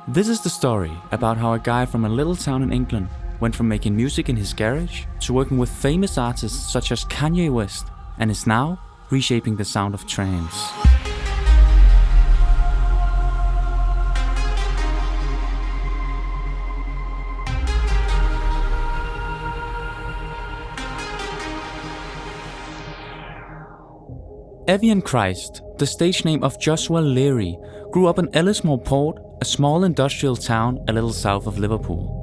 This is the story about how a guy from a little town in England went from making music in his garage to working with famous artists such as Kanye West and is now reshaping the sound of trance. Evian Christ, the stage name of Joshua Leary, grew up in Ellismore Port, a small industrial town a little south of Liverpool.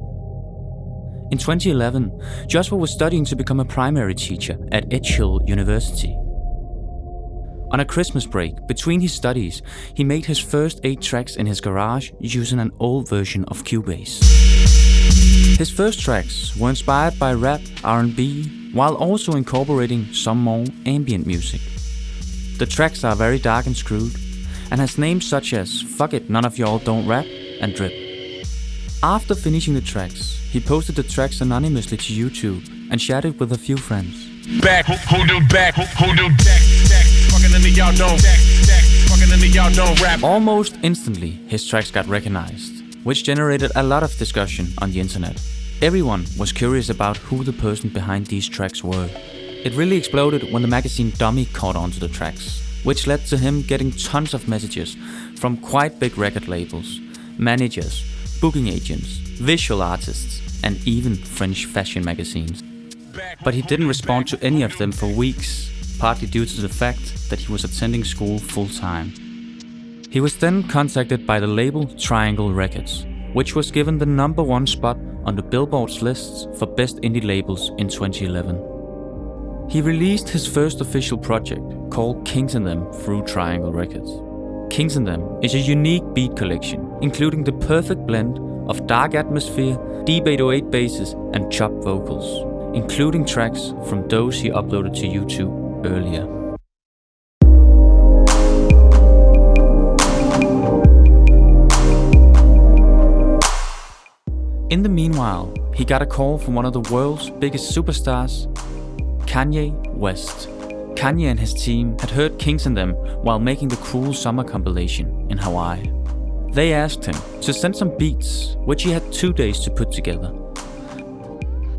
In 2011, Joshua was studying to become a primary teacher at Edgehill University. On a Christmas break, between his studies, he made his first 8 tracks in his garage using an old version of Cubase. His first tracks were inspired by rap, R&B, while also incorporating some more ambient music. The tracks are very dark and screwed, and has names such as Fuck It, None of Y'all Don't Rap and Drip. After finishing the tracks, he posted the tracks anonymously to YouTube and shared it with a few friends. Back, who do back, who do stack, fucking into y'all don't stack, fucking into y'all don't rap. Almost instantly, his tracks got recognized, which generated a lot of discussion on the internet. Everyone was curious about who the person behind these tracks were. It really exploded when the magazine Dummy caught on to the tracks, which led to him getting tons of messages from quite big record labels, managers, booking agents, visual artists, and even French fashion magazines. But he didn't respond to any of them for weeks, partly due to the fact that he was attending school full-time. He was then contacted by the label Triangle Records, which was given the #1 spot on the Billboard's lists for best indie labels in 2011. He released his first official project, called Kings and Them, through Triangle Records. Kings and Them is a unique beat collection, including the perfect blend of dark atmosphere, deep 808 basses and chopped vocals, including tracks from those he uploaded to YouTube earlier. In the meanwhile, he got a call from one of the world's biggest superstars, Kanye West. Kanye and his team had heard Kings and Them while making the Cruel Summer compilation in Hawaii. They asked him to send some beats, which he had 2 days to put together.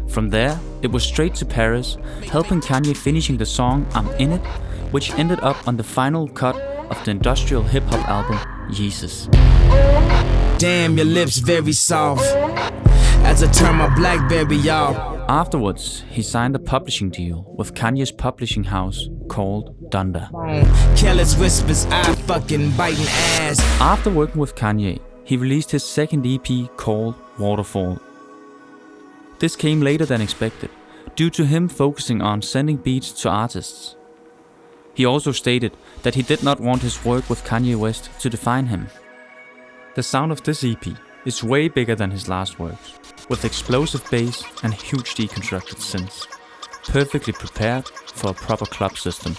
From there, it was straight to Paris, helping Kanye finishing the song I'm In It, which ended up on the final cut of the industrial hip-hop album Yeezus. Damn, your lips very soft as I turn my Blackberry off. Afterwards, he signed a publishing deal with Kanye's publishing house called Donda. Careless whispers, I fucking biting ass. After working with Kanye, he released his second EP called Waterfall. This came later than expected, due to him focusing on sending beats to artists. He also stated that he did not want his work with Kanye West to define him. The sound of this EP is way bigger than his last works, with explosive bass and huge deconstructed synths, perfectly prepared for a proper club system.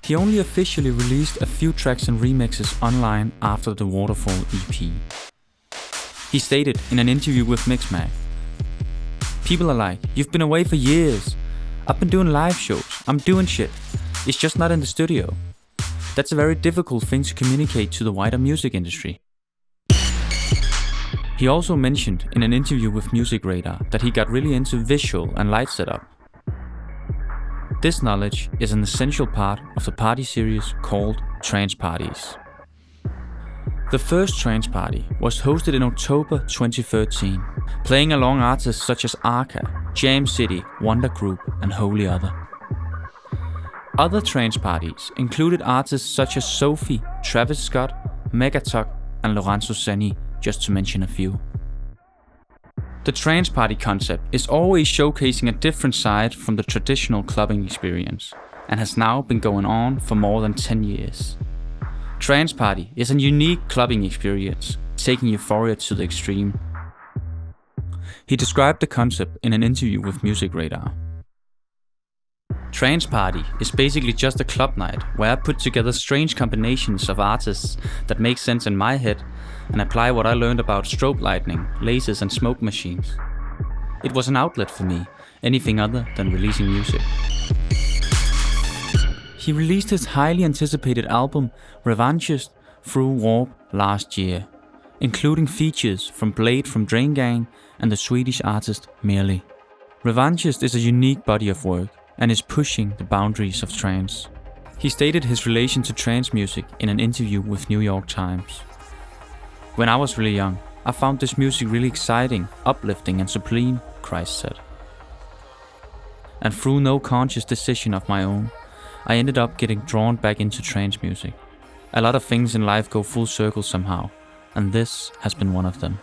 He only officially released a few tracks and remixes online after the Waterfall EP. He stated in an interview with Mixmag, "People are like, you've been away for years. I've been doing live shows, I'm doing shit. It's just not in the studio." That's a very difficult thing to communicate to the wider music industry. He also mentioned in an interview with Music Radar that he got really into visual and light setup. This knowledge is an essential part of the party series called Trance Parties. The first Trance Party was hosted in October 2013, playing along artists such as Arca, Jam City, Wonder Group and Holy Other. Other trance parties included artists such as Sophie, Travis Scott, Megatog and Lorenzo Senni, just to mention a few. The trance party concept is always showcasing a different side from the traditional clubbing experience, and has now been going on for more than 10 years. Trance Party is a unique clubbing experience, taking euphoria to the extreme. He described the concept in an interview with Music Radar. Trance Party is basically just a club night where I put together strange combinations of artists that make sense in my head and apply what I learned about strobe lighting, lasers and smoke machines. It was an outlet for me, anything other than releasing music. He released his highly anticipated album Revanchist through Warp last year, including features from Blade from Drain Gang and the Swedish artist Merely. Revanchist is a unique body of work and is pushing the boundaries of trance. He stated his relation to trance music in an interview with New York Times. "When I was really young, I found this music really exciting, uplifting and sublime," Christ said. "And through no conscious decision of my own, I ended up getting drawn back into trance music. A lot of things in life go full circle somehow, and this has been one of them."